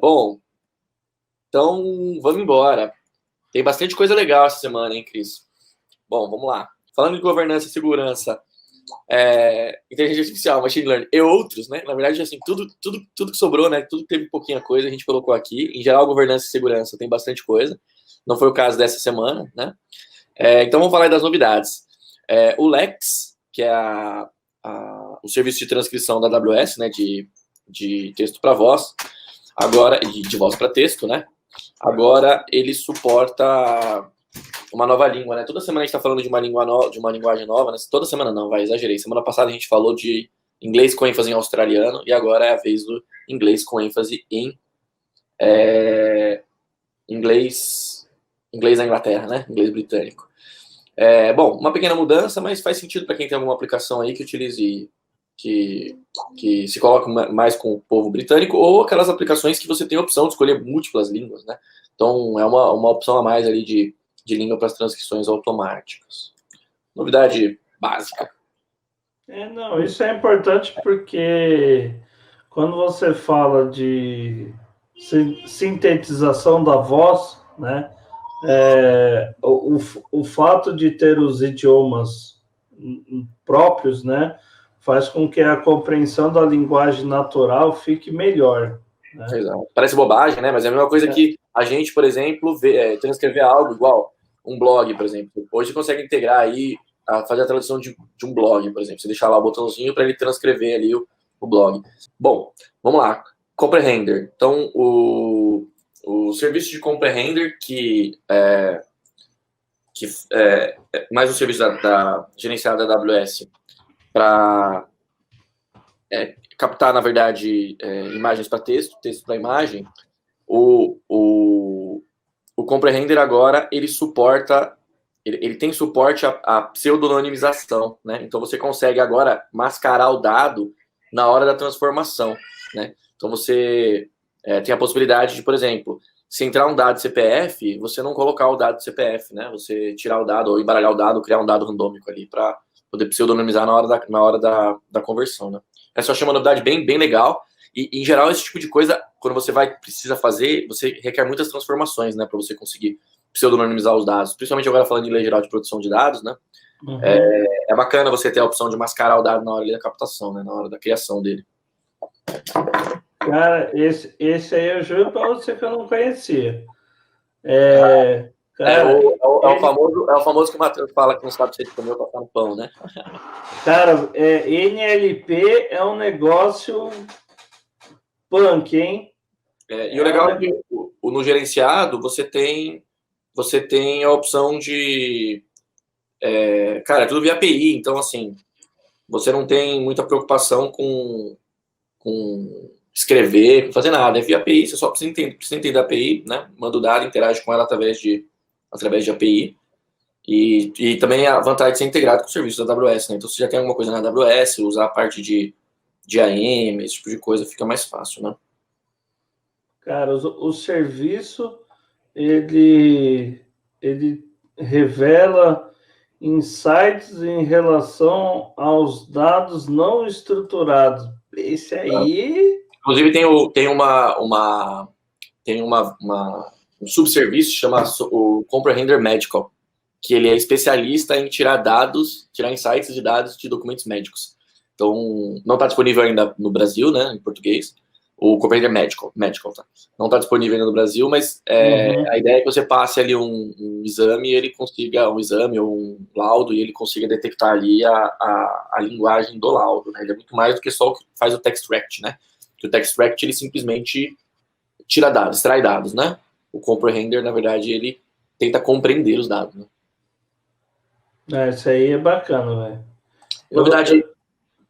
Bom, então vamos embora. Tem bastante coisa legal essa semana, hein, Cris? Bom, vamos lá. Falando de governança e segurança, inteligência artificial, machine learning e outros, né? Na verdade, assim, tudo que sobrou, né? Tudo que teve pouquinha coisa, a gente colocou aqui. Em geral, governança e segurança tem bastante coisa. Não foi o caso dessa semana, né? Então, vamos falar das novidades. O Lex, que é o serviço de transcrição da AWS, né? De texto para voz, agora, de voz para texto, né? Agora ele suporta uma nova língua, né? Toda semana a gente está falando de uma linguagem nova, né? Toda semana não, exagerei. Semana passada a gente falou de inglês com ênfase em australiano e agora é a vez do inglês com ênfase em inglês da Inglaterra, né? Inglês britânico. Bom, uma pequena mudança, mas faz sentido para quem tem alguma aplicação aí que utilize, que se coloca mais com o povo britânico, ou aquelas aplicações que você tem a opção de escolher múltiplas línguas, né? Então, é uma opção a mais ali de língua para as transcrições automáticas. Novidade básica. Não, isso é importante porque quando você fala de sintetização da voz, né? O fato de ter os idiomas próprios, né, faz com que a compreensão da linguagem natural fique melhor. Né? Exato. Parece bobagem, né? Mas é a mesma coisa que a gente, por exemplo, transcrever algo igual um blog, por exemplo. Hoje você consegue integrar aí, fazer a tradução de um blog, por exemplo. Você deixar lá o botãozinho para ele transcrever ali o blog. Bom, vamos lá. Comprehender. Então, o serviço de Comprehender, que é mais um serviço gerenciado da AWS para captar, na verdade, imagens para texto para imagem. O Comprehender agora ele suporta, ele tem suporte a pseudonimização, né? Então você consegue agora mascarar o dado na hora da transformação, né? Então você tem a possibilidade de, por exemplo, se entrar um dado CPF, você não colocar o dado CPF, né? Você tirar o dado ou embaralhar o dado, criar um dado randômico ali para poder pseudonimizar na hora da conversão, né? Essa eu achei uma novidade bem, bem legal. E, em geral, esse tipo de coisa, quando você precisa fazer, você requer muitas transformações, né, para você conseguir pseudonimizar os dados. Principalmente agora falando em lei geral de proteção de dados, né? Uhum. É bacana você ter a opção de mascarar o dado na hora da captação, né, na hora da criação dele. Cara, esse aí eu juro para você que eu não conhecia. Cara, é o famoso que o Matheus fala que não sabe se ele comeu passar no pão, né? Cara, NLP é um negócio punk, hein? E o legal é que no gerenciado você tem a opção de cara, é tudo via API, então assim, você não tem muita preocupação com escrever, com fazer nada, é via API, você só precisa entender a API, né? Manda o dado, interage com ela através de API. E também a vantagem de ser integrado com o serviço da AWS, né? Então, se já tem alguma coisa na AWS, usar a parte de AM, esse tipo de coisa, fica mais fácil, né? Cara, o serviço, ele revela insights em relação aos dados não estruturados. Esse aí... Inclusive, tem um subserviço chamado o Comprehender Medical, que ele é especialista em tirar insights de dados de documentos médicos. Então, não está disponível ainda no Brasil, né, em português, o Comprehender Medical, tá? Não está disponível ainda no Brasil, mas a ideia é que você passe ali um exame e ele consiga, um exame ou um laudo, e ele consiga detectar ali a linguagem do laudo, né? Ele é muito mais do que só o que faz o TextRect, né? O TextRect, ele simplesmente tira dados, extrai dados, né? O Comprehender, na verdade, ele tenta compreender os dados, né? Isso aí é bacana, velho. Novidade.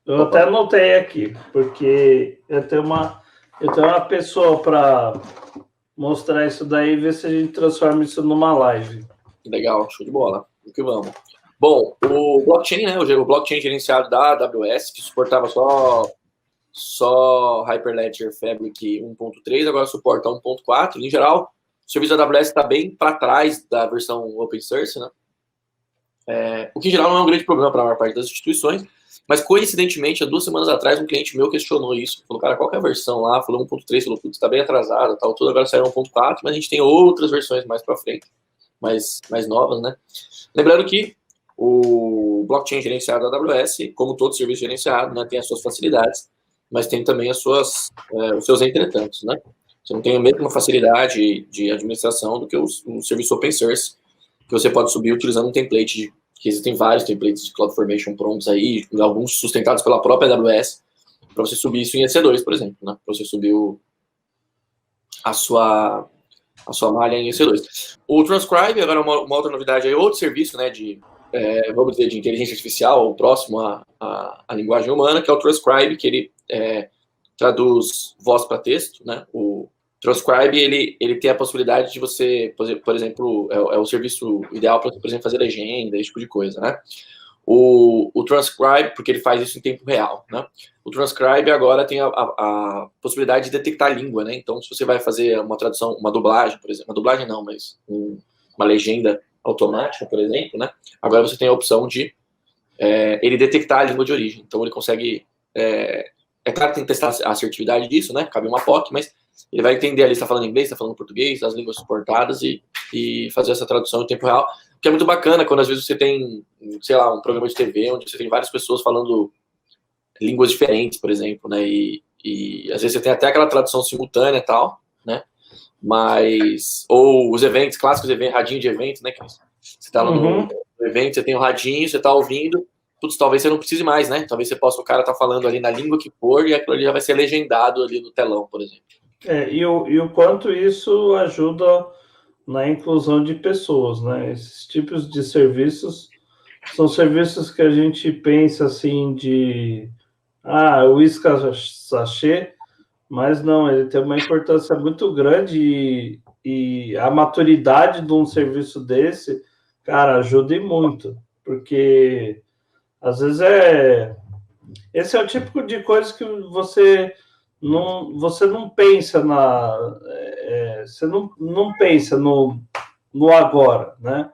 Eu até anotei aqui, porque eu tenho uma pessoa para mostrar isso daí e ver se a gente transforma isso numa live. Legal, show de bola. O que vamos. Bom, o blockchain, né? O blockchain gerenciado da AWS, que suportava só Hyperledger Fabric 1.3, agora suporta 1.4. Em geral, o serviço da AWS está bem para trás da versão open source, né? O que em geral não é um grande problema para a maior parte das instituições, Mas, coincidentemente, há 2 semanas atrás, um cliente meu questionou isso. Falou, cara, qual que é a versão lá? Falou 1.3, falou, putz, tá bem atrasado, tal, tudo, agora saiu 1.4, mas a gente tem outras versões mais para frente, mais novas, né? Lembrando que o blockchain gerenciado da AWS, como todo serviço gerenciado, né, tem as suas facilidades, mas tem também os seus entretantos, né? Você não tem a mesma facilidade de administração do que o serviço open source, que você pode subir utilizando um template, que existem vários templates de CloudFormation prontos aí, alguns sustentados pela própria AWS, para você subir isso em EC2, por exemplo, né? Para você subir a sua malha em EC2. O Transcribe, agora uma outra novidade aí, outro serviço, né, vamos dizer, de inteligência artificial, próximo à linguagem humana, que é o Transcribe, que ele traduz voz para texto, né? O Transcribe, ele tem a possibilidade de você, por exemplo, é o serviço ideal para, por exemplo, fazer legenda, esse tipo de coisa, né? O Transcribe, porque ele faz isso em tempo real, né? O Transcribe agora tem a possibilidade de detectar a língua, né? Então, se você vai fazer uma tradução, uma dublagem, por exemplo, uma dublagem não, mas uma legenda automática, por exemplo, né? Agora você tem a opção de ele detectar a língua de origem. Então, ele consegue... É claro que tem que testar a assertividade disso, né? Cabe uma POC, mas ele vai entender ali se está falando inglês, se está falando português, as línguas suportadas e fazer essa tradução em tempo real, que é muito bacana quando às vezes você tem, sei lá, um programa de TV onde você tem várias pessoas falando línguas diferentes, por exemplo, né? E às vezes você tem até aquela tradução simultânea e tal, né? Mas... Ou os eventos, clássicos eventos, radinho de evento, né? Que você está lá no evento, você tem o radinho, você está ouvindo... Putz, talvez você não precise mais, né? Talvez você possa, o cara tá falando ali na língua que for e aquilo ali já vai ser legendado ali no telão, por exemplo. E o quanto isso ajuda na inclusão de pessoas, né? Esses tipos de serviços são serviços que a gente pensa assim de uísque sachê, mas não, ele tem uma importância muito grande e a maturidade de um serviço desse, cara, ajuda muito, porque às vezes esse é o tipo de coisa que você não pensa você não pensa no agora, né?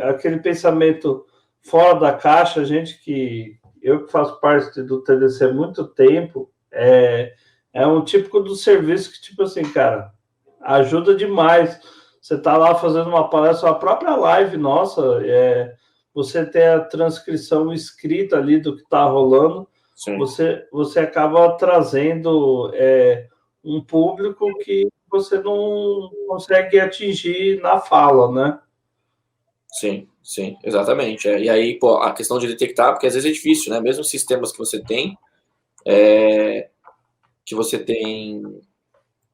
Aquele pensamento fora da caixa, eu que faço parte do TDC há muito tempo, é um típico do serviço que, tipo assim, cara, ajuda demais. Você tá lá fazendo uma palestra, a própria live nossa, você tem a transcrição escrita ali do que está rolando, você acaba trazendo um público que você não consegue atingir na fala, né? Sim, exatamente. E aí, pô, a questão de detectar, porque às vezes é difícil, né? Mesmo sistemas que você tem,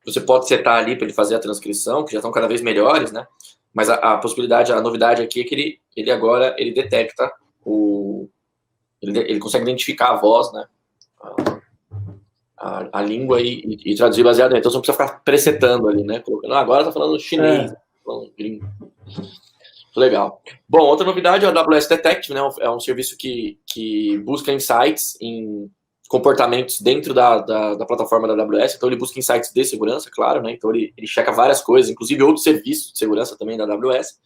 você pode setar ali para ele fazer a transcrição, que já estão cada vez melhores, né? Mas a possibilidade, a novidade aqui é que ele agora detecta ele consegue identificar a voz, né? A língua e traduzir baseado nela. Então você não precisa ficar presetando ali, né? Colocando, agora tá falando chinês, falando gringo. Legal. Bom, outra novidade é o AWS Detective, né? É um serviço que busca insights em comportamentos dentro da plataforma da AWS. Então ele busca insights de segurança, claro, né? Então ele checa várias coisas, inclusive outros serviços de segurança também da AWS.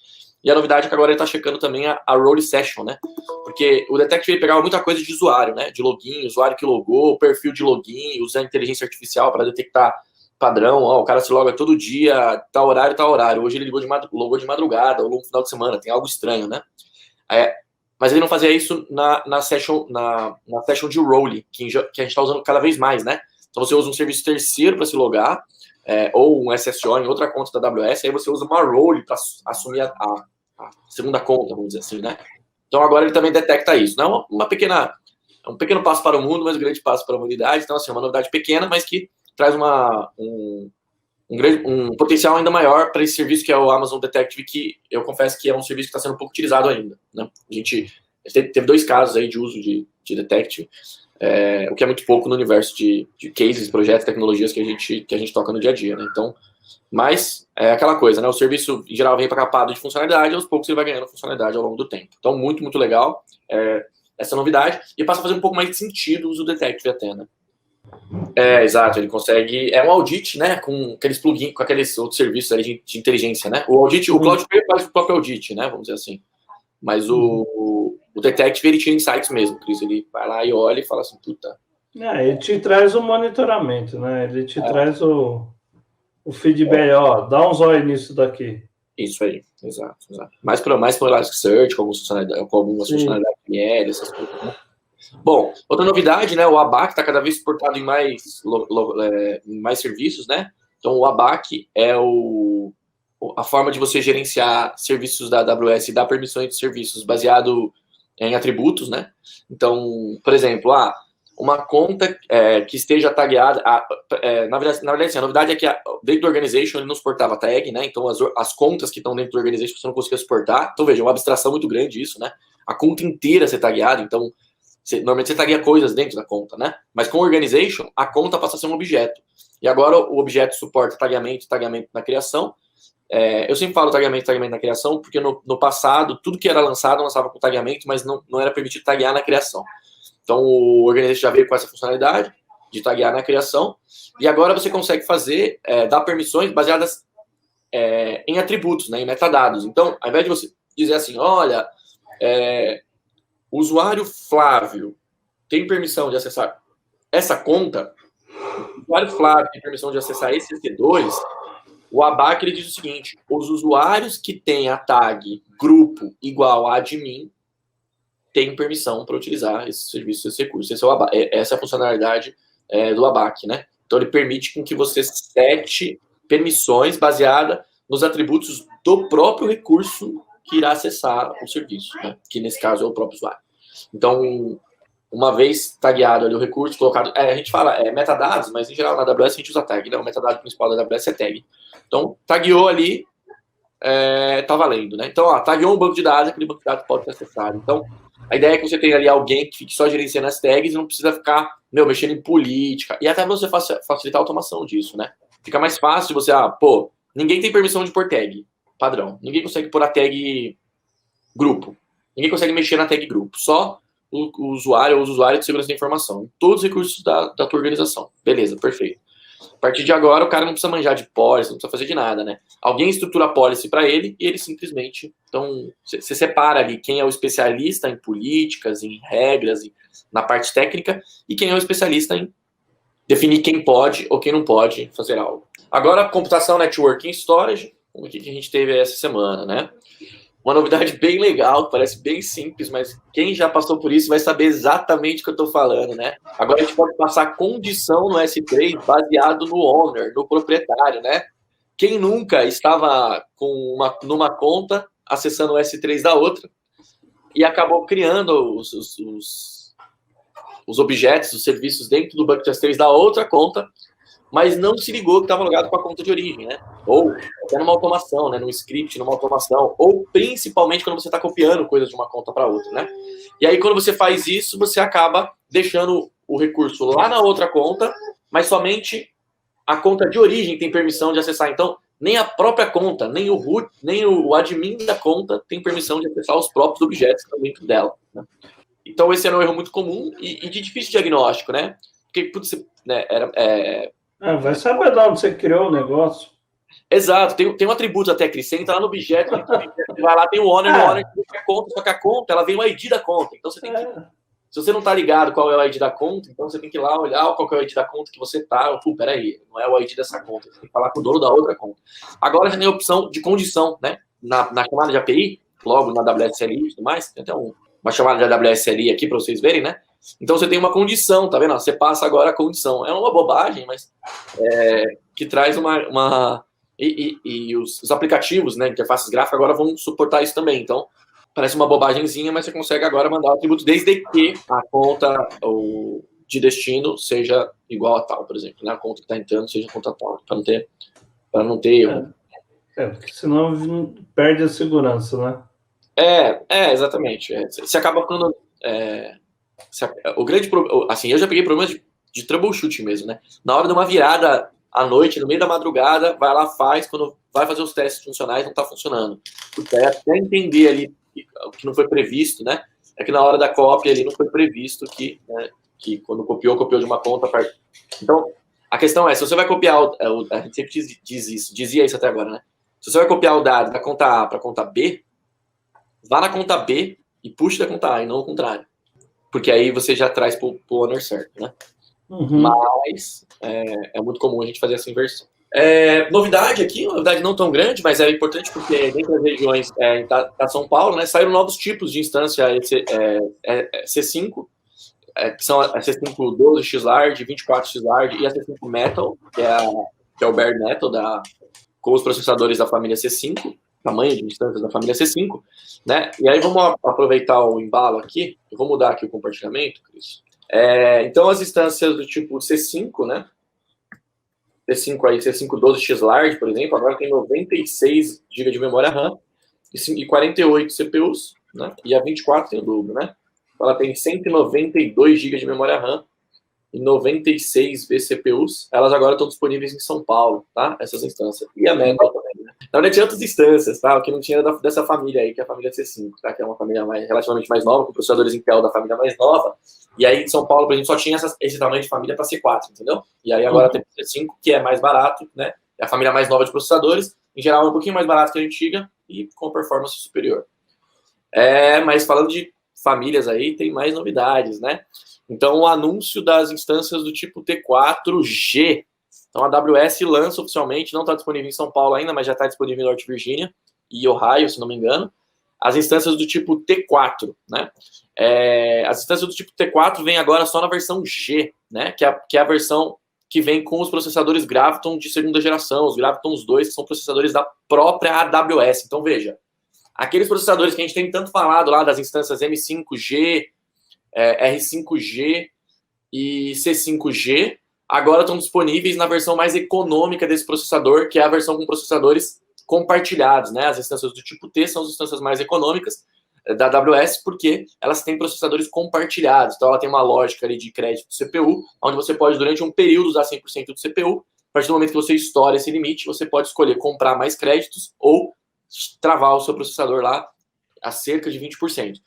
E a novidade é que agora ele está checando também a role session, né? Porque o Detective pegava muita coisa de usuário, né? De login, usuário que logou, perfil de login, usar inteligência artificial para detectar padrão. O cara se loga todo dia, tal horário. Hoje ele logou de madrugada ou no final de semana. Tem algo estranho, né? Mas ele não fazia isso na session de role, que a gente está usando cada vez mais, né? Então você usa um serviço terceiro para se logar, ou um SSO em outra conta da AWS, aí você usa uma role para assumir a segunda conta, vamos dizer assim, né? Então agora ele também detecta isso. Não é um pequeno passo para o mundo, mas um grande passo para a humanidade. Então, assim, é uma novidade pequena, mas que traz um potencial ainda maior para esse serviço que é o Amazon Detective, que eu confesso que é um serviço que está sendo pouco utilizado ainda, né? A gente teve 2 casos aí de uso de Detective, o que é muito pouco no universo de cases, projetos, tecnologias que a gente toca no dia a dia, né? Então, mas é aquela coisa, né? O serviço, em geral, vem para capado de funcionalidade, aos poucos ele vai ganhando funcionalidade ao longo do tempo. Então, muito, muito legal essa novidade, e passa a fazer um pouco mais de sentido o uso do Detective até, né? Exato, ele consegue. É um audit, né? Com aqueles plugins, com aqueles outros serviços ali de inteligência, né? O audit, o Cloudflare faz o próprio audit, né? Vamos dizer assim. Mas O Detect ele tinha insights mesmo, por isso ele vai lá e olha e fala assim, puta. Ele te traz o monitoramento, né? Ele te traz o feedback, ó, dá um zóio nisso daqui. Isso aí, exato. Mais para Elasticsearch, com algumas funcionalidades ML, essas coisas, né? Bom, outra novidade, né? O ABAC está cada vez suportado em mais serviços, né? Então, o ABAC é a forma de você gerenciar serviços da AWS e dar permissões de serviços baseado em atributos, né? Então, por exemplo, uma conta que esteja tagueada... na verdade, assim, a novidade é que dentro do Organization ele não suportava tag, né? Então, as contas que estão dentro do Organization você não conseguia suportar. Então, veja, uma abstração muito grande isso, né? A conta inteira ser tagueada, então... Normalmente você tagueia coisas dentro da conta, né? Mas com o Organization, a conta passa a ser um objeto. E agora o objeto suporta tagueamento na criação. Eu sempre falo tagueamento na criação, porque no passado, tudo que era lançado lançava com tagueamento, mas não era permitido taguear na criação. Então o Organization já veio com essa funcionalidade de taguear na criação. E agora você consegue dar permissões baseadas em atributos, né? Em metadados. Então, ao invés de você dizer assim, olha... o usuário Flávio tem permissão de acessar essa conta, o usuário Flávio tem permissão de acessar esse EC2, o ABAC ele diz o seguinte, os usuários que têm a tag grupo igual a admin têm permissão para utilizar esse serviço, esse recurso. Essa é a funcionalidade do ABAC, né? Então ele permite com que você sete permissões baseada nos atributos do próprio recurso que irá acessar o serviço, né? Que nesse caso é o próprio usuário. Então, uma vez tagueado ali o recurso, colocado... a gente fala metadados, mas em geral na AWS a gente usa tag, né? O metadado principal da AWS é tag. Então, tagueou ali, tá valendo, né? Então, tagueou um banco de dados, aquele banco de dados pode ser acessado. Então, a ideia é que você tenha ali alguém que fique só gerenciando as tags e não precisa ficar, mexendo em política. E até você facilitar a automação disso, né? Fica mais fácil você, ninguém tem permissão de pôr tag padrão. Ninguém consegue pôr a tag grupo. Ninguém consegue mexer na tag grupo. Só o usuário ou os usuários de segurança da informação. Todos os recursos da tua organização. Beleza, perfeito. A partir de agora, o cara não precisa manjar de policy, não precisa fazer de nada, né? Alguém estrutura a policy para ele e ele simplesmente... Então, você separa ali quem é o especialista em políticas, em regras, na parte técnica, e quem é o especialista em definir quem pode ou quem não pode fazer algo. Agora, computação, networking, storage, o que a gente teve essa semana, né? Uma novidade bem legal, parece bem simples, mas quem já passou por isso vai saber exatamente o que eu estou falando, né? Agora a gente pode passar condição no S3 baseado no owner, no proprietário, né? Quem nunca estava numa conta acessando o S3 da outra e acabou criando os objetos, os serviços dentro do bucket S3 da outra conta, mas não se ligou que estava logado com a conta de origem, né? Ou até numa automação, né? Num script, numa automação, ou principalmente quando você está copiando coisas de uma conta para outra, né? E aí, quando você faz isso, você acaba deixando o recurso lá na outra conta, mas somente a conta de origem tem permissão de acessar. Então, nem a própria conta, nem o root, nem o admin da conta tem permissão de acessar os próprios objetos que estão dentro dela, né? Então, esse era um erro muito comum e de difícil diagnóstico, né? Porque, putz, né, vai saber de onde você criou o negócio. Exato, tem um atributo até, Cris. Você entra lá no objeto, você vai lá, tem o owner, no owner tem a conta, só que a conta, ela vem o ID da conta. Então você tem que. Se você não tá ligado qual é o ID da conta, então você tem que ir lá olhar qual é o ID da conta que você tá. Peraí, não é o ID dessa conta. Você tem que falar com o dono da outra conta. Agora já tem a opção de condição, né? Na chamada de API, logo na WSLI e tudo mais, tem até uma chamada de WSLI aqui para vocês verem, né? Então você tem uma condição, tá vendo? Você passa agora a condição. É uma bobagem, mas que traz uma e os aplicativos, né, interfaces gráficas agora vão suportar isso também. Então, parece uma bobagemzinha, mas você consegue agora mandar o atributo desde que a conta de destino seja igual a tal, por exemplo, né? A conta que está entrando seja a conta tal, para não ter erro. Porque senão perde a segurança, né? Exatamente. Você acaba ficando... o grande problema... Assim, eu já peguei problemas de troubleshooting mesmo, né? Na hora de uma virada à noite, no meio da madrugada, vai lá, faz, quando vai fazer os testes funcionais, não está funcionando. Até entender ali o que não foi previsto, né? É que na hora da cópia ali não foi previsto que quando copiou de uma conta. Então, a questão é, se você vai copiar, a gente sempre dizia isso até agora, né? Se você vai copiar o dado da conta A para a conta B, vá na conta B e puxe da conta A e não o contrário. Porque aí você já traz para o owner certo, né? Mas é muito comum a gente fazer essa inversão. Novidade aqui, uma novidade não tão grande, mas é importante porque dentro das regiões da São Paulo, né, saíram novos tipos de instância C5, que são a C5 12x-Large, 24x-Large e a C5 Metal, que é o bare metal com os processadores da família C5, tamanho de instâncias da família C5, né? E aí vamos aproveitar o embalo aqui, eu vou mudar aqui o compartilhamento, Cris. Então as instâncias do tipo C5, né? C5 aí, C5 12x Large, por exemplo, agora tem 96 GB de memória RAM e 48 CPUs, né? E a 24 tem o dobro, né? Ela tem 192 GB de memória RAM e 96 vCPUs. Elas agora estão disponíveis em São Paulo, tá? Essas instâncias. E a Metal também, né? Na verdade, tinha outras instâncias, tá? O que não tinha dessa família aí, que é a família C5, tá? Que é uma família relativamente mais nova, com processadores Intel da família mais nova. E aí, em São Paulo, por exemplo, só tinha esse tamanho de família para C4, entendeu? E aí agora tem o C5, que é mais barato, né? É a família mais nova de processadores. Em geral, é um pouquinho mais barato que a antiga e com performance superior. Mas falando de famílias aí, tem mais novidades, né? Então, o anúncio das instâncias do tipo T4G. Então, a AWS lança oficialmente, não está disponível em São Paulo ainda, mas já está disponível em North Virginia e Ohio, se não me engano, as instâncias do tipo T4, né? As instâncias do tipo T4 vêm agora só na versão G, né? Que é a versão que vem com os processadores Graviton de segunda geração, os Gravitons 2, que são processadores da própria AWS. Então, veja, aqueles processadores que a gente tem tanto falado lá das instâncias M5G, R5G e C5G, agora estão disponíveis na versão mais econômica desse processador, que é a versão com processadores compartilhados, né? As instâncias do tipo T são as instâncias mais econômicas da AWS, porque elas têm processadores compartilhados. Então, ela tem uma lógica ali de crédito do CPU, onde você pode, durante um período, usar 100% do CPU. A partir do momento que você estoura esse limite, você pode escolher comprar mais créditos ou travar o seu processador lá a cerca de 20%.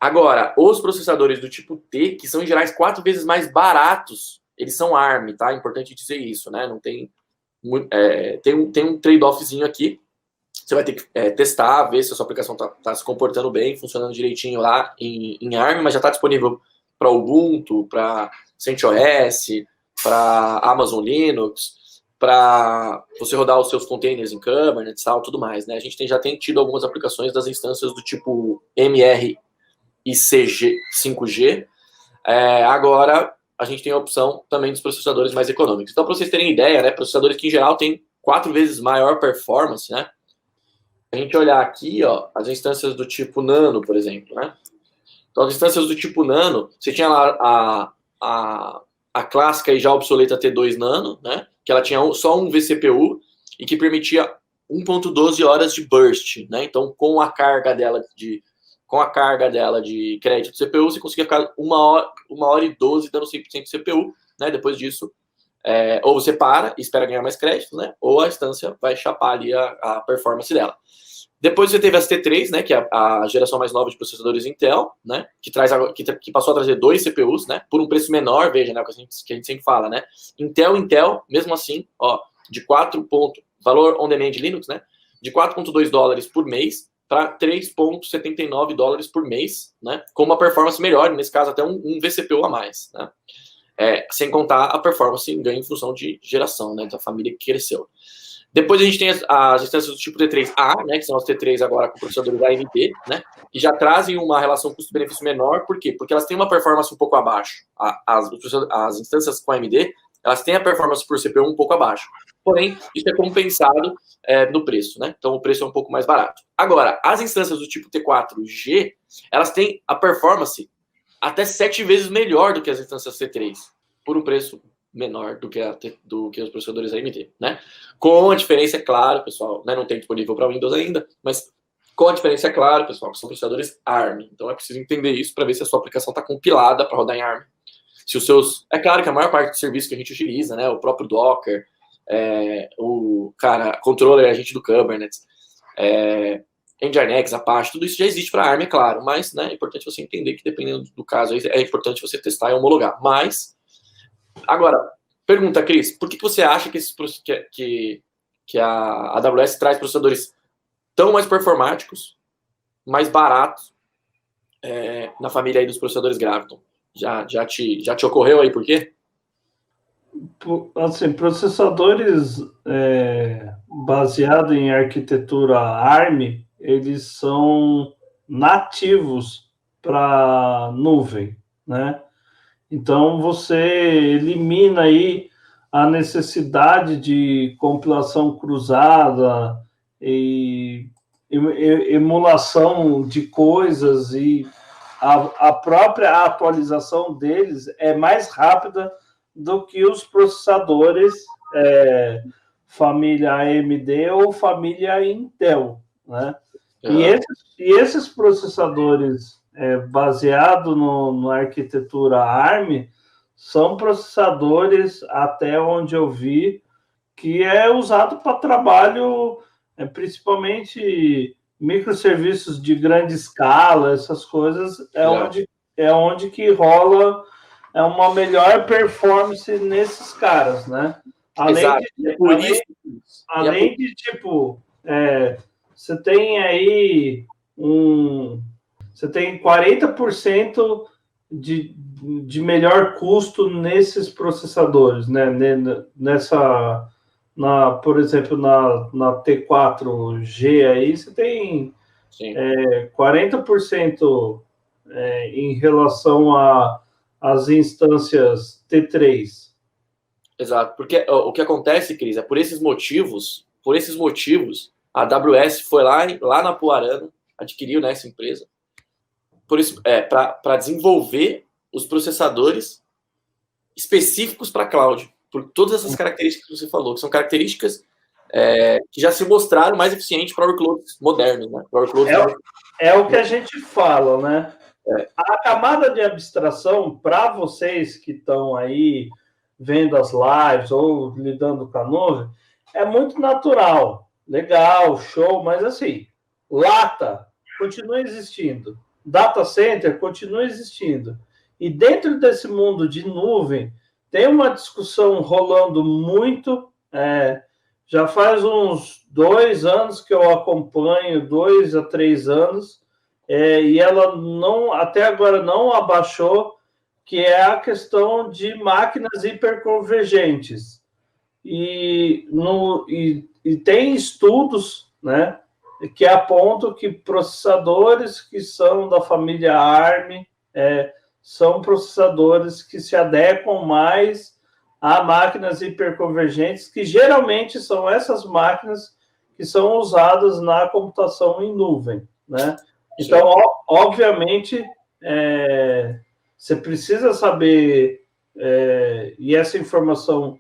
Agora, os processadores do tipo T, que são em geral 4 vezes mais baratos, eles são ARM, tá? É importante dizer isso, né? Não tem tem um trade-offzinho aqui. Você vai ter que testar, ver se a sua aplicação tá se comportando bem, funcionando direitinho lá em ARM, mas já está disponível para Ubuntu, para CentOS, para Amazon Linux, para você rodar os seus containers em Kubernetes, tudo mais, né? A gente já tem tido algumas aplicações das instâncias do tipo MR e 5G. Agora a gente tem a opção também dos processadores mais econômicos. Então, para vocês terem ideia, né, processadores que em geral têm 4 vezes maior performance, né? A gente olhar aqui, ó, as instâncias do tipo Nano, por exemplo, né? Então, as instâncias do tipo Nano, você tinha lá a clássica e já obsoleta T2 Nano, né? Que ela tinha só um vCPU e que permitia 1.12 horas de burst, né? Então, com a carga dela de crédito do CPU, você conseguia ficar 1h12 dando 100% de CPU, né? Depois disso, ou você para e espera ganhar mais crédito, né? Ou a instância vai chapar ali a performance dela. Depois você teve as T3, né? Que é a geração mais nova de processadores Intel, né? Que passou a trazer 2 CPUs, né? Por um preço menor, veja, né? O que a gente sempre fala, né? Intel, mesmo assim, ó, de valor on demand Linux, né? De $4.2 por mês para $3.79 por mês, né? Com uma performance melhor, nesse caso até um vCPU a mais, né? Sem contar a performance em ganho em função de geração, né? Da família que cresceu. Depois a gente tem as instâncias do tipo T3A, né? Que são as T3 agora com processadores AMD, né? Que já trazem uma relação custo-benefício menor. Por quê? Porque elas têm uma performance um pouco abaixo. As instâncias com AMD, elas têm a performance por CPU um pouco abaixo. Porém, isso é compensado no preço, né? Então, o preço é um pouco mais barato. Agora, as instâncias do tipo T4G, elas têm a performance até 7 vezes melhor do que as instâncias T3, por um preço menor do que os processadores AMD, né? Com a diferença, é claro, pessoal, né? Não tem disponível para Windows ainda, mas com a diferença, é claro, pessoal, que são processadores ARM. Então, é preciso entender isso para ver se a sua aplicação está compilada para rodar em ARM. Se os seus... É claro que a maior parte do serviço que a gente utiliza, né? O próprio Docker, controller, agente do Kubernetes, Nginx, Apache, tudo isso já existe para ARM, é claro, mas, né, é importante você entender que, dependendo do caso, é importante você testar e homologar. Mas, agora, pergunta, Cris, por que você acha que a AWS traz processadores tão mais performáticos, mais baratos na família aí dos processadores Graviton? Já te ocorreu aí por quê? Assim, processadores baseados em arquitetura ARM, eles são nativos para nuvem, né? Então, você elimina aí a necessidade de compilação cruzada e emulação de coisas, e a própria atualização deles é mais rápida do que os processadores família AMD ou família Intel, né? E esses processadores baseados na arquitetura ARM são processadores, até onde eu vi, que é usado para trabalho, principalmente microserviços de grande escala, essas coisas, onde que rola uma melhor performance nesses caras, né? Além de tipo, você tem aí você tem 40% de melhor custo nesses processadores, né? Por exemplo, na T4G aí, você tem 40% em relação às instâncias T3. Exato, porque o que acontece, Cris, é por esses motivos, a AWS foi lá na Apuarana, adquiriu, né, essa empresa, para desenvolver os processadores específicos para cloud, por todas essas características que você falou, que são características que já se mostraram mais eficientes para workloads modernos, né? É o que a gente fala, né? A camada de abstração, para vocês que estão aí vendo as lives ou lidando com a nuvem, é muito natural, legal, show, mas assim, lata continua existindo, data center continua existindo, e dentro desse mundo de nuvem tem uma discussão rolando muito, já faz uns 2 anos que eu acompanho, 2 a 3 anos, e ela até agora não abaixou, que é a questão de máquinas hiperconvergentes. E tem estudos, né, que apontam que processadores que são da família ARM são processadores que se adequam mais a máquinas hiperconvergentes, que geralmente são essas máquinas que são usadas na computação em nuvem, né? Então, obviamente, você precisa saber, e essa informação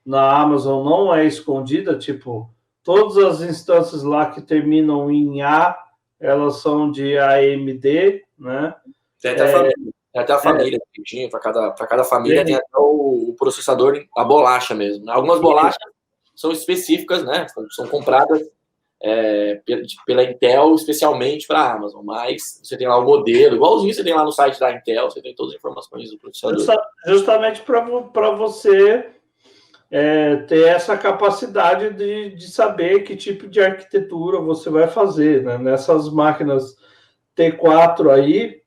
na Amazon não é escondida, tipo, todas as instâncias lá que terminam em A, elas são de AMD, né? Tem até a família, para cada família tem até o processador, a bolacha mesmo, né? Algumas bolachas são específicas, né? São compradas pela Intel especialmente para a Amazon, mas você tem lá o modelo, igualzinho você tem lá no site da Intel, você tem todas as informações do processador. Justamente para você ter essa capacidade de saber que tipo de arquitetura você vai fazer, né? Nessas máquinas T4 aí,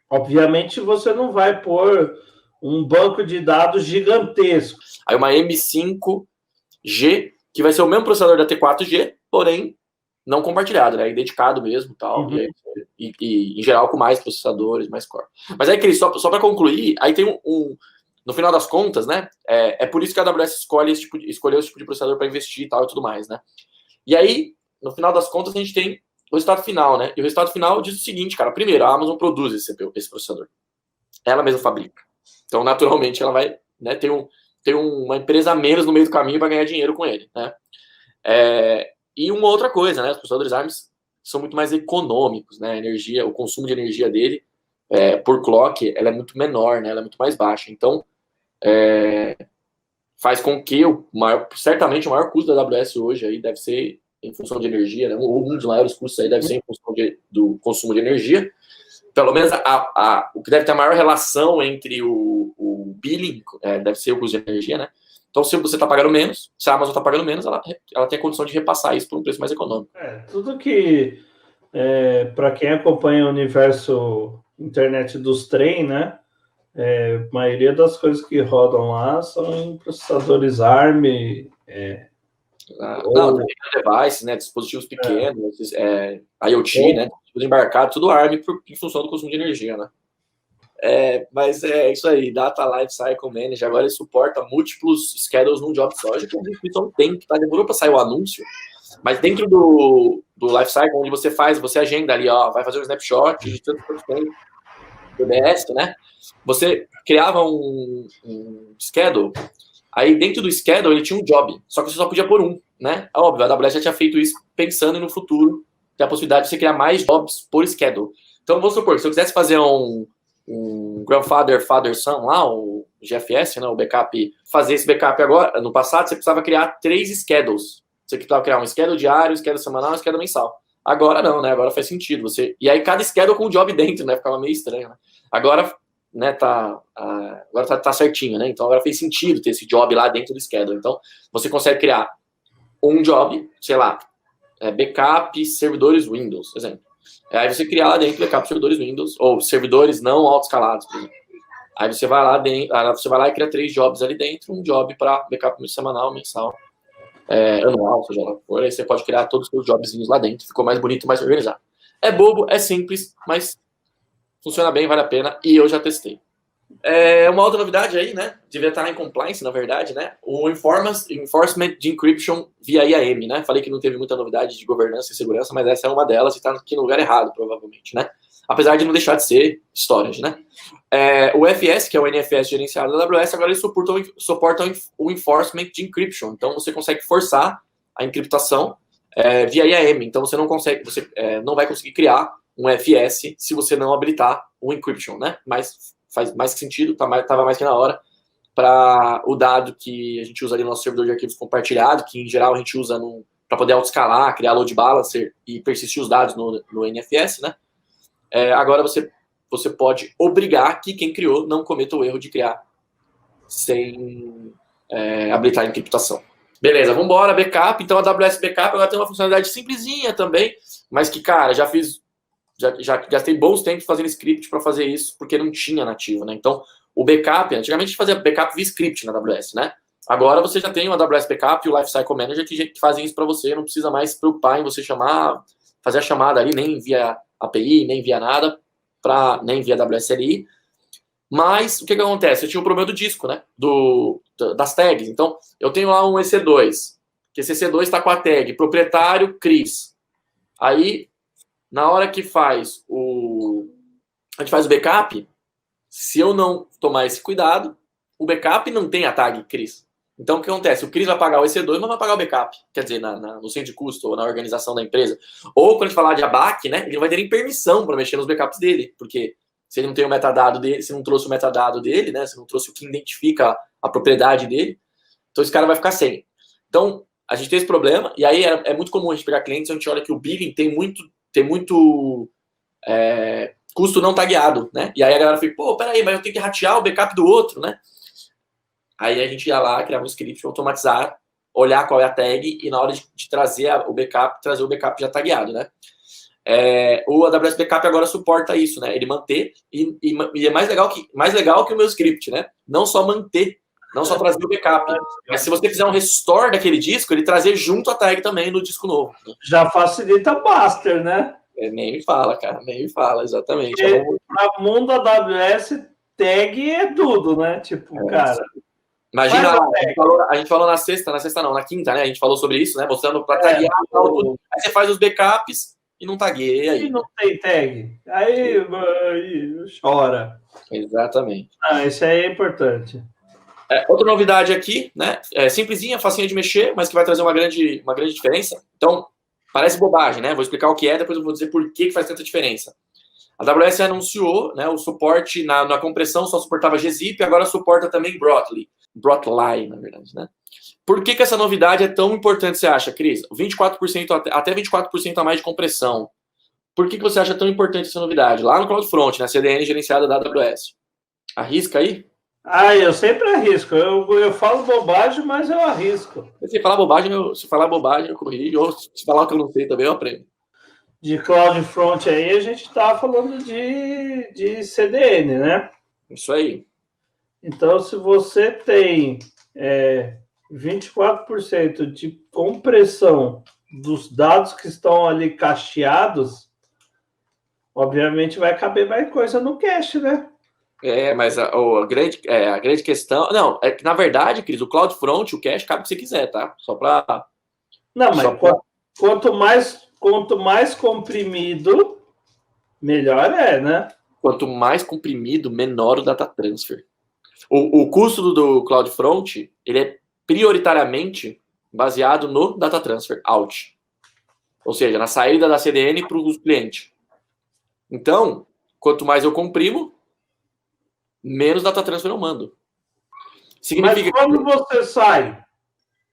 obviamente você não vai pôr um banco de dados gigantesco. Aí uma M5G, que vai ser o mesmo processador da T4G, porém não compartilhado, né? Dedicado mesmo, tal. Uhum. E em geral com mais processadores, mais core. Mas aí, Cris, só para concluir, aí tem no final das contas, né? É por isso que a AWS escolheu esse tipo de processador para investir e tal e tudo mais, né? E aí, no final das contas, a gente tem o resultado final, né? E o resultado final diz o seguinte, cara. Primeiro, a Amazon produz esse processador. Ela mesma fabrica. Então, naturalmente, ela vai, né, ter uma empresa a menos no meio do caminho para ganhar dinheiro com ele, né? E uma outra coisa, né? Os processadores ARM são muito mais econômicos, né? O consumo de energia dele por clock, ela é muito menor, né? Ela é muito mais baixa. Então, faz com que certamente o maior custo da AWS hoje aí deve ser em função de energia, né? Um dos maiores custos aí deve ser em função do consumo de energia. Pelo menos o que deve ter a maior relação entre o billing deve ser o custo de energia, né? Então, se você está pagando menos, se a Amazon está pagando menos, ela tem a condição de repassar isso por um preço mais econômico. Tudo que Para quem acompanha o universo internet dos trem, né? A maioria das coisas que rodam lá são em processadores ARM. Não, também device, né? Dispositivos pequenos, IoT, né? Dispositivos embarcados, tudo ARM em função do consumo de energia, né? Mas é isso aí, Data Lifecycle Manager. Agora ele suporta múltiplos schedules num job só. Já que a descrição tem, tá? Demorou para sair o anúncio, mas dentro do Lifecycle, onde você agenda ali, ó, vai fazer um snapshot de tanto tempo, ODS, né? Você criava um schedule, aí dentro do schedule ele tinha um job, só que você só podia pôr um, né? Óbvio, a AWS já tinha feito isso pensando no futuro, ter a possibilidade de você criar mais jobs por schedule. Então, vamos supor, se eu quisesse fazer um grandfather, father, son lá, o GFS, né, o backup, fazer esse backup agora, no passado, você precisava criar 3 schedules. Você precisava criar um schedule diário, um schedule semanal, um schedule mensal. Agora não, né? Agora faz sentido. E aí cada schedule com um job dentro, né? Ficava meio estranho, né? Agora, né, agora tá certinho, né? Então agora fez sentido ter esse job lá dentro do schedule. Então, você consegue criar um job, sei lá, backup servidores Windows, por exemplo. Aí você cria lá dentro backup servidores Windows, ou servidores não autoescalados, por exemplo. Aí você vai lá e cria 3 jobs ali dentro, um job para backup semanal, mensal, anual, seja lá o que for. Aí você pode criar todos os seus jobzinhos lá dentro, ficou mais bonito, mais organizado. É bobo, é simples, mas funciona bem, vale a pena, e eu já testei. Uma outra novidade aí, né? Devia estar em compliance, na verdade, né? O Enforcement de Encryption via IAM, né? Falei que não teve muita novidade de governança e segurança, mas essa é uma delas e está aqui no lugar errado, provavelmente, né? Apesar de não deixar de ser storage, né? O FS, que é o NFS gerenciado da AWS, agora ele suporta o Enforcement de Encryption. Então, você consegue forçar a encriptação via IAM. Então, você não vai conseguir criar um FS se você não habilitar o Encryption, né? Mas faz mais sentido, estava mais que na hora, para o dado que a gente usa ali no nosso servidor de arquivos compartilhado, que em geral a gente usa para poder autoescalar, criar load balancer e persistir os dados no NFS, né? Agora você pode obrigar que quem criou não cometa o erro de criar sem habilitar a encriptação. Beleza, vamos embora, backup. Então a AWS Backup ela tem uma funcionalidade simplesinha também, mas que, cara, já gastei bons tempos fazendo script para fazer isso, porque não tinha nativo, né? Então, o backup, antigamente a gente fazia backup via script na AWS, né? Agora você já tem o AWS Backup e o Lifecycle Manager que fazem isso para você, não precisa mais se preocupar em você fazer a chamada ali, nem via API, nem via nada, nem via WSLI. Mas, o que acontece? Eu tinha um problema do disco, né? Das tags. Então, eu tenho lá um EC2, que esse EC2 está com a tag proprietário Cris. Aí, na hora que a gente faz o backup, se eu não tomar esse cuidado, o backup não tem a tag Cris. Então, o que acontece? O Cris vai pagar o EC2, mas não vai pagar o backup. Quer dizer, no centro de custo ou na organização da empresa. Ou, quando a gente falar de ABAC, né, ele não vai ter nem permissão para mexer nos backups dele, porque se ele não tem o metadado dele, se não trouxe o metadado dele, né, se não trouxe o que identifica a propriedade dele, então esse cara vai ficar sem. Então, a gente tem esse problema, e aí é muito comum a gente pegar clientes, a gente olha que o billing tem muito custo não tagueado, né? E aí a galera fica, peraí, mas eu tenho que ratear o backup do outro, né? Aí a gente ia lá, criava um script, automatizar, olhar qual é a tag e na hora de trazer o backup já tagueado, né? O AWS Backup agora suporta isso, né? Ele manter e é mais legal que o meu script, né? Não só manter, não só trazer o backup, mas se você fizer um restore daquele disco, ele trazer junto a tag também no disco novo. Né? Já facilita o master, né? Nem me fala, cara, nem me fala, exatamente. Para o mundo AWS, tag é tudo, né? Tipo, cara... Imagina lá, a gente falou na quinta, né? A gente falou sobre isso, né? Mostrando para taguear tudo. Aí você faz os backups e não tagueia. Aí não tem tag. Aí chora. Exatamente. Isso aí é importante. Outra novidade aqui, né? Simplesinha, facinha de mexer, mas que vai trazer uma grande diferença. Então, parece bobagem, né? Vou explicar o que é, depois eu vou dizer por que faz tanta diferença. A AWS anunciou, né, o suporte na compressão só suportava gzip, agora suporta também Brotli, na verdade, né? Por que essa novidade é tão importante, você acha, Cris? 24%, até 24% a mais de compressão. Por que você acha tão importante essa novidade? Lá no CloudFront, na CDN gerenciada da AWS. Arrisca aí? Eu sempre arrisco. Eu falo bobagem, mas eu arrisco. Se falar bobagem, eu corrijo. Ou se falar o que eu não sei também, eu aprendo. de CloudFront aí, a gente está falando de CDN, né? Isso aí. Então, se você tem 24% de compressão dos dados que estão ali cacheados, obviamente vai caber mais coisa no cache, né? Mas a grande questão... Não, é que na verdade, Cris, o CloudFront, o cache, cabe o que você quiser, tá? Só para... Não, mas quanto mais comprimido, melhor né? Quanto mais comprimido, menor o data transfer. O custo do CloudFront, ele é prioritariamente baseado no data transfer, out. Ou seja, na saída da CDN para o cliente. Então, quanto mais eu comprimo, menos data transfer eu mando. Significa mas quando você sai?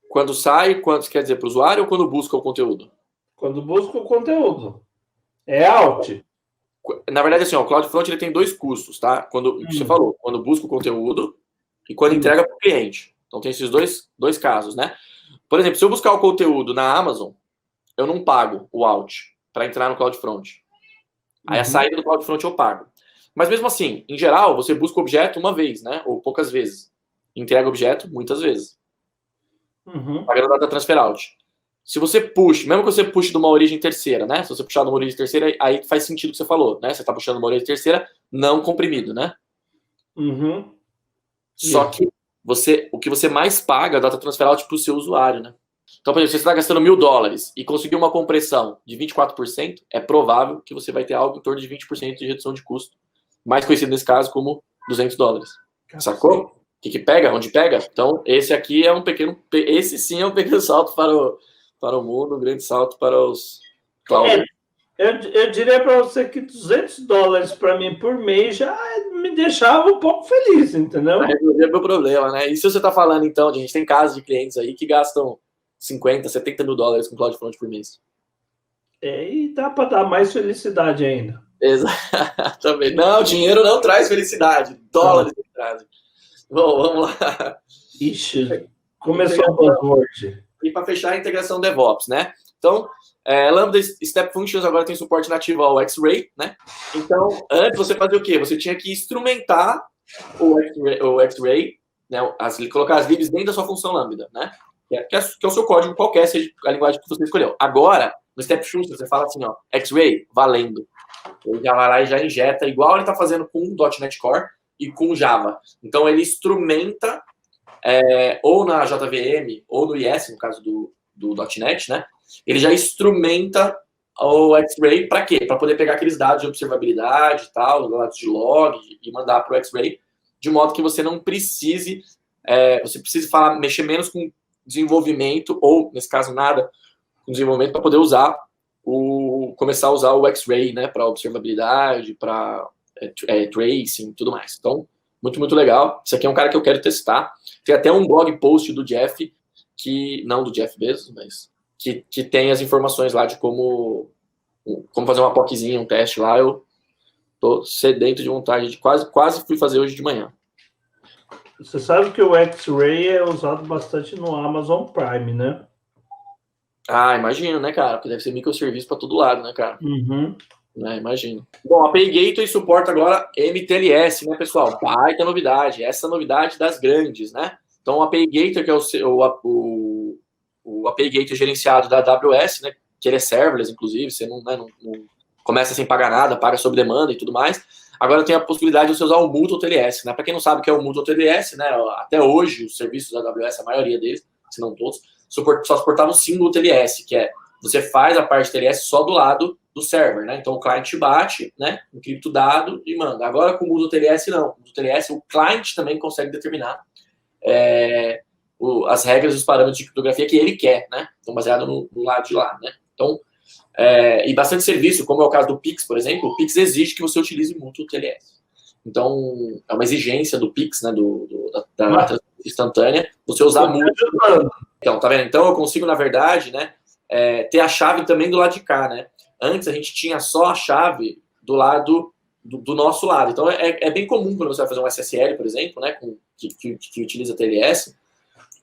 Quando sai, quanto quer dizer para o usuário ou quando busca o conteúdo? Quando busca o conteúdo. É out. Na verdade, assim, o CloudFront ele tem dois custos, tá? Quando você falou, quando busca o conteúdo e quando entrega para o cliente. Então tem esses dois casos, né? Por exemplo, se eu buscar o conteúdo na Amazon, eu não pago o out para entrar no CloudFront. Aí a saída do CloudFront eu pago. Mas mesmo assim, em geral, você busca o objeto uma vez, né? Ou poucas vezes. Entrega o objeto muitas vezes. Pagando data transfer out. Se você puxa, mesmo que você puxe de uma origem terceira, né? Se você puxar de uma origem terceira, aí faz sentido o que você falou, né? Você está puxando uma origem terceira não comprimido, né? Só que o que você mais paga é data transfer out para o seu usuário, né? Então, por exemplo, se você está gastando $1.000 e conseguir uma compressão de 24%, é provável que você vai ter algo em torno de 20% de redução de custo, mais conhecido nesse caso como $200. Sacou? O que pega? Onde pega? Então, esse aqui é esse sim é um pequeno salto para o mundo, um grande salto para os cloud. Eu diria para você que $200 para mim por mês já me deixava um pouco feliz, entendeu? Vai resolver meu problema, né? E se você está falando, então, a gente tem casos de clientes aí que gastam $50, $70 mil com CloudFront por mês. E dá para dar mais felicidade ainda. Exatamente. Não, dinheiro não traz felicidade. Dólares não trazem. Bom, vamos lá. Ixi, começou o buzzword. E para fechar, a integração DevOps, né? Então, Lambda Step Functions agora tem suporte nativo ao X-Ray, né? Então, antes você fazia o quê? Você tinha que instrumentar o X-Ray, né? Colocar as libs dentro da sua função Lambda, né? Que é o seu código qualquer, seja a linguagem que você escolheu. Agora, no Step Functions, você fala assim, ó, X-Ray, valendo. Ele já vai lá e já injeta, igual ele está fazendo com o .NET Core e com Java. Então, ele instrumenta, ou na JVM, ou no IS, no caso do .NET, né? Ele já instrumenta o X-Ray para quê? Para poder pegar aqueles dados de observabilidade e tal, dados de log, e mandar para o X-Ray, de modo que você não precise, mexer menos com desenvolvimento, ou, nesse caso, nada com desenvolvimento, para poder começar a usar o X-Ray, né, para observabilidade, para tracing e tudo mais. Então, muito, muito legal. Isso aqui é um cara que eu quero testar. Tem até um blog post do Jeff, não do Jeff Bezos, mas que tem as informações lá de como fazer uma POCzinha, um teste lá. Eu tô sedento de vontade de quase fui fazer hoje de manhã. Você sabe que o X-Ray é usado bastante no Amazon Prime, né? Ah, imagino, né, cara? Porque deve ser microserviço para todo lado, né, cara? Imagino. Bom, a API Gateway suporta agora MTLS, né, pessoal? Baita novidade. Essa novidade das grandes, né? Então, o API Gateway, que é o API Gateway gerenciado da AWS, né? Que ele é serverless, inclusive. Você não começa sem pagar nada, paga sob demanda e tudo mais. Agora tem a possibilidade de você usar o Multi TLS, né? Para quem não sabe o que é o Multi TLS, né? Até hoje, os serviços da AWS, a maioria deles, se não todos, só suportavam o Single TLS, que é você faz a parte TLS só do lado do server, né? Então o cliente bate, né? Encripta o dado e manda. Agora com o Multi TLS não. O Multi TLS, o cliente também consegue determinar as regras e os parâmetros de criptografia que ele quer, né? Então baseado no lado de lá, né? Então, e bastante serviço, como é o caso do Pix, por exemplo, o Pix exige que você utilize muito o TLS. Então, é uma exigência do Pix, né, da transferência instantânea, você usar muito. Então, tá vendo? Então, eu consigo, na verdade, né, ter a chave também do lado de cá, né? Antes, a gente tinha só a chave do lado do nosso lado. Então, é bem comum quando você vai fazer um SSL, por exemplo, né, que utiliza TLS,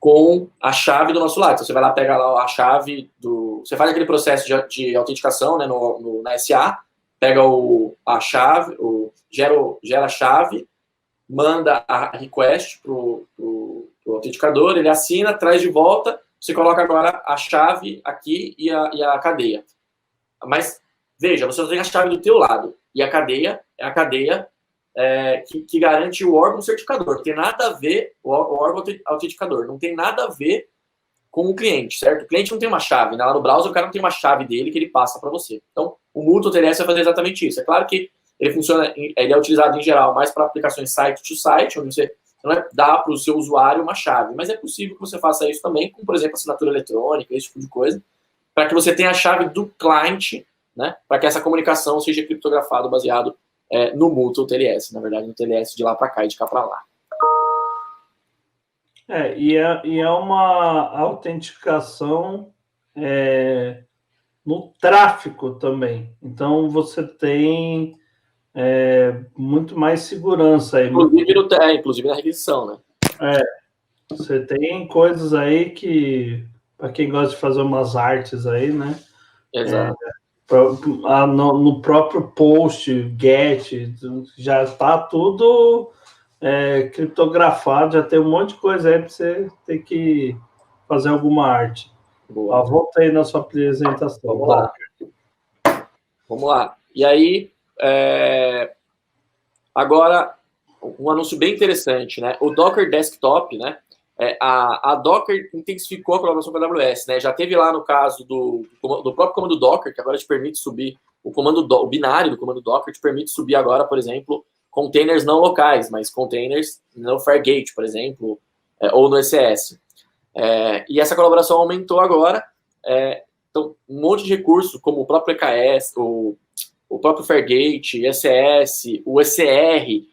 com a chave do nosso lado. Então, você vai lá, pega lá a chave do você faz aquele processo de autenticação, né, na SA, pega a chave, gera a chave, manda a request pro autenticador, ele assina, traz de volta, você coloca agora a chave aqui e a cadeia. Mas, veja, você só tem a chave do teu lado, e a cadeia é a cadeia que garante o órgão certificador. Não tem nada a ver, o órgão autenticador, não tem nada a ver com o cliente, certo? O cliente não tem uma chave, né? Lá no browser o cara não tem uma chave dele que ele passa para você. Então, o Mútuo TLS vai fazer exatamente isso. É claro que ele é utilizado em geral mais para aplicações site-to-site, onde você não dá para o seu usuário uma chave, mas é possível que você faça isso também com, por exemplo, assinatura eletrônica, esse tipo de coisa, para que você tenha a chave do cliente, né? Para que essa comunicação seja criptografada baseado no Mútuo TLS, na verdade, no TLS de lá para cá e de cá para lá. E é uma autenticação no tráfego também. Então, você tem muito mais segurança aí. Inclusive na requisição, né? Você tem coisas aí que, para quem gosta de fazer umas artes aí, né? Exato. No próprio post, get, já está tudo criptografado, já tem um monte de coisa aí para você ter que fazer alguma arte. Voltei na sua apresentação. Vamos lá. E aí, agora, um anúncio bem interessante, né? O Docker Desktop, né? A Docker intensificou a colaboração com a AWS, né? Já teve lá no caso do próprio comando Docker, que agora te permite subir o binário do comando Docker, te permite subir agora, por exemplo, containers não locais, mas containers no Fargate, por exemplo, ou no ECS. E essa colaboração aumentou agora. Então, um monte de recursos, como o próprio EKS, o próprio Fargate, ECS, o ECR,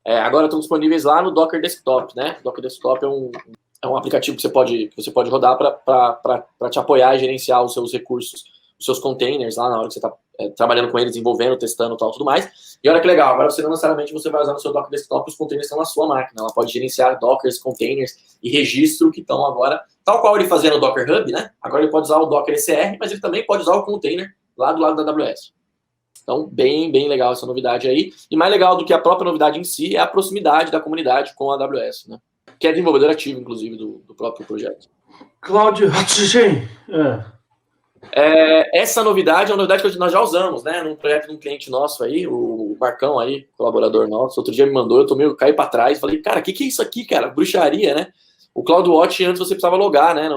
agora estão disponíveis lá no Docker Desktop, né? O Docker Desktop é um aplicativo que você pode rodar para te apoiar e gerenciar os seus recursos, os seus containers lá na hora que você está trabalhando com eles, desenvolvendo, testando e tal, tudo mais. E olha que legal, agora você não necessariamente você vai usar no seu Docker Desktop, os containers estão na sua máquina. Ela pode gerenciar Dockers, containers e registro que estão agora, tal qual ele fazia no Docker Hub, né? Agora ele pode usar o Docker ECR, mas ele também pode usar o container lá do lado da AWS. Então, bem, bem legal essa novidade aí. E mais legal do que a própria novidade em si é a proximidade da comunidade com a AWS, né? Que é desenvolvedor ativo, inclusive, do próprio projeto. Cláudio Hutchinson. Essa novidade é uma novidade que nós já usamos, né? Num projeto de um cliente nosso aí, o Marcão aí, colaborador nosso. Outro dia me mandou, eu tomei, caí para trás, falei, cara, o que é isso aqui, cara? Bruxaria, né? O CloudWatch, antes você precisava logar, né?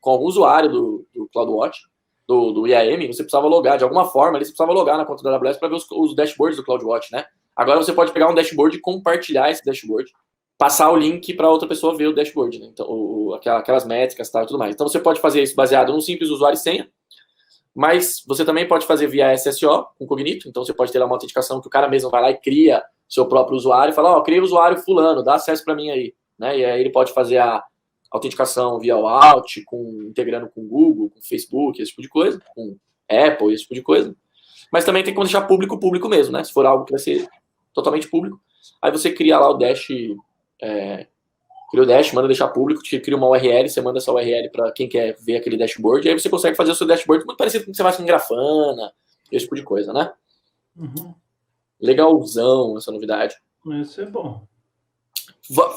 Com algum usuário do CloudWatch, do IAM, você precisava logar, de alguma forma, você precisava logar na conta da AWS para ver os dashboards do CloudWatch, né? Agora você pode pegar um dashboard e compartilhar esse dashboard, passar o link para outra pessoa ver o dashboard, né? Então, aquelas métricas e tudo mais. Então você pode fazer isso baseado num simples usuário e senha, mas você também pode fazer via SSO, com Cognito, então você pode ter lá uma autenticação que o cara mesmo vai lá e cria seu próprio usuário e fala, cria o usuário fulano, dá acesso para mim aí, né? E aí ele pode fazer a autenticação via OAuth, integrando com Google, com Facebook, esse tipo de coisa, com Apple, esse tipo de coisa. Mas também tem como deixar público mesmo, né? Se for algo que vai ser totalmente público, aí você cria lá o Dash, cria o Dash, manda deixar público, cria uma URL, você manda essa URL para quem quer ver aquele dashboard, e aí você consegue fazer o seu dashboard muito parecido com o que você faz com Grafana, esse tipo de coisa, né? Uhum. Legalzão essa novidade. Isso é bom.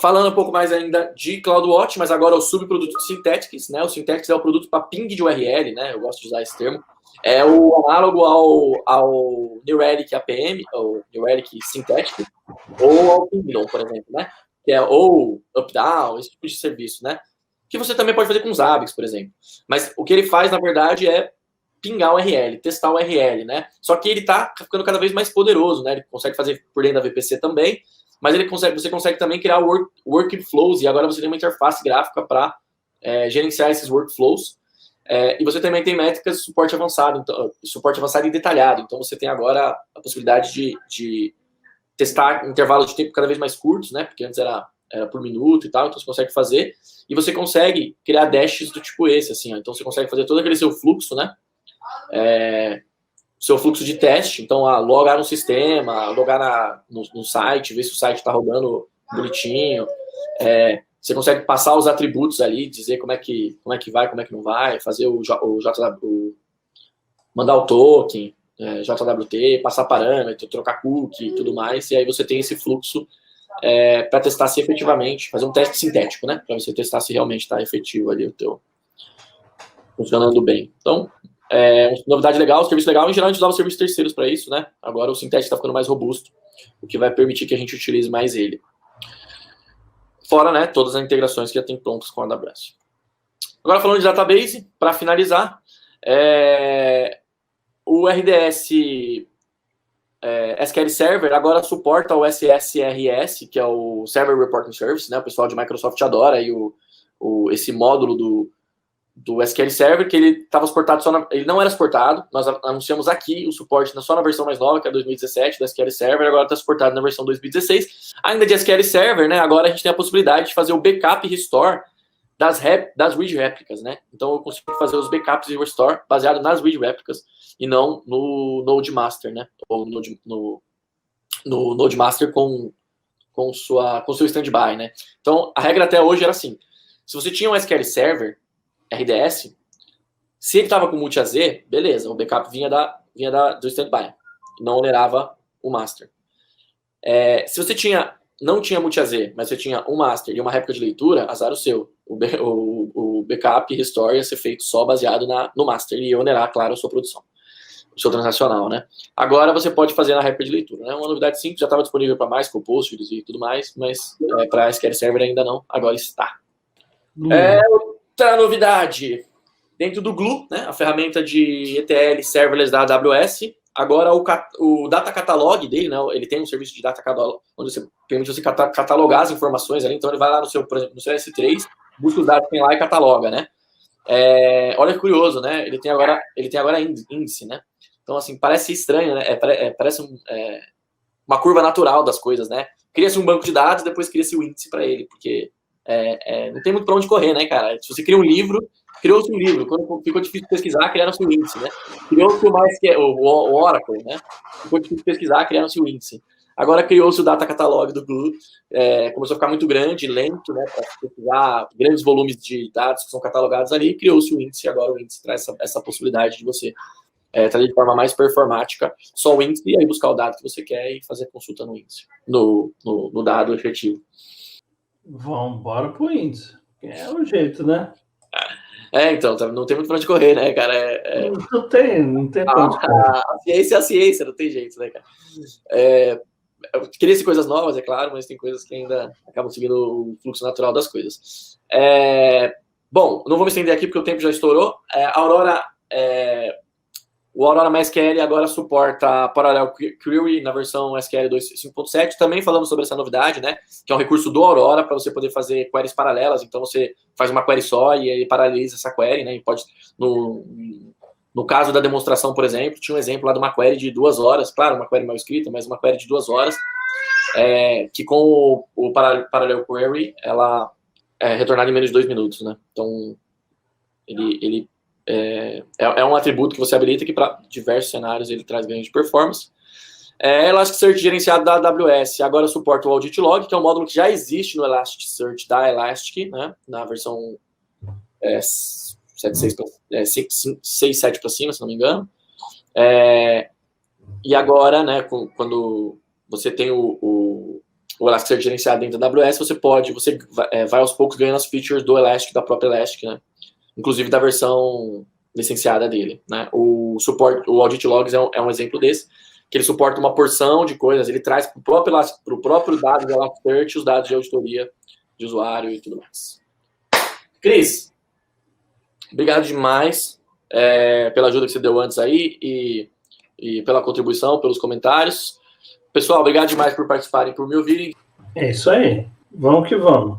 Falando um pouco mais ainda de CloudWatch, mas agora o subproduto de Synthetics, né? O Synthetics é o produto para ping de URL, né? Eu gosto de usar esse termo. É o análogo ao New Relic APM, ou New Relic Synthetic, ou ao Pingdom, por exemplo, né? Que é ou up-down, esse tipo de serviço, né? Que você também pode fazer com os Zabbix, por exemplo. Mas o que ele faz, na verdade, é pingar o URL, testar o URL, né? Só que ele tá ficando cada vez mais poderoso, né? Ele consegue fazer por dentro da VPC também, mas você consegue também criar workflows, e agora você tem uma interface gráfica para gerenciar esses workflows. E você também tem métricas de suporte avançado, então, suporte avançado e detalhado. Então você tem agora a possibilidade de testar intervalos de tempo cada vez mais curtos, né? Porque antes era por minuto e tal, então você consegue fazer. E você consegue criar dashes do tipo esse, assim, ó. Então você consegue fazer todo aquele seu fluxo, né? Seu fluxo de teste, então logar no sistema, logar no site, ver se o site está rodando bonitinho, Você consegue passar os atributos ali, dizer como é que vai, como é que não vai, fazer mandar o token, JWT, passar parâmetro, trocar cookie e tudo mais, e aí você tem esse fluxo para testar se efetivamente, fazer um teste sintético, né? Para você testar se realmente está efetivo ali o teu funcionando bem. Então, novidade legal, serviço legal. Em geral, a gente usava serviços terceiros para isso, né? Agora o sintético está ficando mais robusto, o que vai permitir que a gente utilize mais ele. Fora, né, todas as integrações que já tem prontas com a AWS. Agora, falando de database, para finalizar, o RDS SQL Server agora suporta o SSRS, que é o Server Reporting Service, né? O pessoal de Microsoft adora aí esse módulo do SQL Server, que ele estava suportado ele não era suportado, nós anunciamos aqui o suporte só na versão mais nova, que é 2017, do SQL Server, agora está suportado na versão 2016. Ainda de SQL Server, né, agora a gente tem a possibilidade de fazer o backup e restore das RAID réplicas, né? Então eu consigo fazer os backups e restore baseado nas RAID réplicas e não no Node Master, né? Ou no Node Master com seu standby, né? Então a regra até hoje era assim: se você tinha um SQL Server RDS, se ele estava com multi-AZ, beleza, o backup vinha do standby, não onerava o master. Se você não tinha multi-AZ, mas você tinha um master e uma réplica de leitura, azar o seu. O backup e restore ia ser feito só baseado no master e ia onerar, claro, a sua produção, o seu transacional, né? Agora você pode fazer na réplica de leitura, né? Uma novidade simples, já estava disponível para MySQL, Postgres e tudo mais, mas para SQL Server ainda não, agora está. Outra novidade, dentro do Glue, né, a ferramenta de ETL serverless da AWS, agora o Data Catalog dele, né, ele tem um serviço de Data Catalog, onde você permite você catalogar as informações ali, então ele vai lá por exemplo, no seu S3, busca os dados que tem lá e cataloga, né. Olha que curioso, né, ele tem agora índice, né, então assim, parece estranho, né, parece uma curva natural das coisas, né, cria-se um banco de dados, depois cria-se o índice para ele, porque não tem muito para onde correr, né, cara? Se você cria um livro, criou-se um livro. Quando ficou difícil de pesquisar, criaram-se um índice, né? Criou-se o Oracle, né? Ficou difícil de pesquisar, criaram-se um índice. Agora criou-se o Data Catalog do Glue, começou a ficar muito grande, lento, né? Para pesquisar grandes volumes de dados que são catalogados ali, criou-se o índice. Agora o índice traz essa possibilidade de você trazer de forma mais performática só o índice e aí buscar o dado que você quer e fazer consulta no índice, no dado efetivo. Vamos embora pro índice. É o jeito, né? Então, não tem muito pra onde correr, né, cara? Não tem pra onde correr. A ciência é a ciência, não tem jeito, né, cara? Queria ser coisas novas, é claro, mas tem coisas que ainda acabam seguindo o fluxo natural das coisas. Bom, não vou me estender aqui porque o tempo já estourou. O Aurora MySQL agora suporta Parallel Query na versão SQL 2.5.7. Também falamos sobre essa novidade, né? Que é um recurso do Aurora para você poder fazer queries paralelas. Então você faz uma query só e aí paraleliza essa query, né? E pode, no caso da demonstração, por exemplo, tinha um exemplo lá de uma query de 2 horas. Claro, uma query mal escrita, mas uma query de 2 horas. Que com o Parallel Query ela é retornada em menos de 2 minutos, né? Então ele é um atributo que você habilita que para diversos cenários ele traz ganho de performance. Elasticsearch gerenciado da AWS agora suporta o Audit Log, que é um módulo que já existe no Elasticsearch da Elastic, né, na versão 6.7 para cima, se não me engano. E agora, né, quando você tem o Elasticsearch gerenciado dentro da AWS, você vai aos poucos ganhando as features do Elastic, da própria Elastic, né? Inclusive da versão licenciada dele, né? O Audit Logs é um exemplo desse, que ele suporta uma porção de coisas, ele traz para o próprio dado do Elasticsearch os dados de auditoria de usuário e tudo mais. Cris, obrigado demais pela ajuda que você deu antes aí e pela contribuição, pelos comentários. Pessoal, obrigado demais por participarem, por me ouvirem. É isso aí. Vamos que vamos.